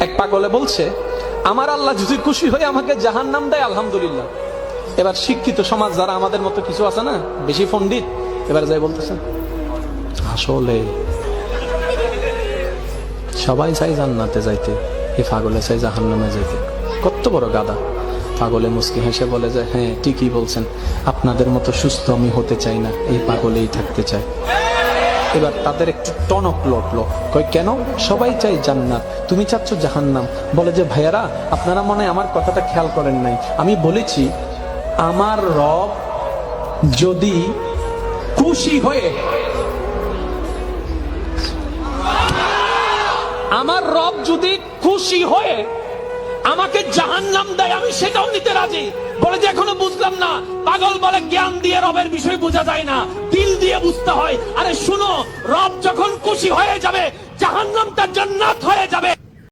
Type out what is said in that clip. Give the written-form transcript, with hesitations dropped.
এক পাগলে বলছে, আমার আল্লাহ যদি খুশি হয়ে আমাকে জাহান্নাম দেয় আলহামদুলিল্লাহ। এবার শিক্ষিত সমাজ যারা আমাদের মতো কিছু আছে না, বেশি পণ্ডিত, এবার যাই বলতেছেন আসলে সবাই চাই জান্নাতে যাইতে, এ পাগলে চাই জাহান্নামে যাইতে। কত বড় গাদা। পাগলে মুস্কি হেসে বলে যে, হ্যাঁ ঠিকই বলছেন, আপনাদের মতো সুস্থ আমি হতে চাই না, এই পাগলেই থাকতে চাই। এবার তাদের একটু টনক লটলো, কই কেন? সবাই চাই জান্নাত, তুমি চাচ্ছ জাহান্নাম। বলে যে, ভাইয়ারা আপনারা মনে হয় আমার কথাটা খেয়াল করেন নাই, আমি বলেছি আমার রব যদি খুশি হয়ে, আমার রব যদি খুশি হয়ে আমাকে জাহান্নাম দেয় আমি সেটাও নিতে রাজি। বলে যে এখনো বুঝলাম না। পাগল বলে জ্ঞান দিয়ে রবের বিষয় বোঝা যায় না, দিল দিয়ে বুঝতে হয়। আরে শুনো, রব যখন খুশি হয়ে যাবে জাহান্নামটা জান্নাত হয়ে যাবে।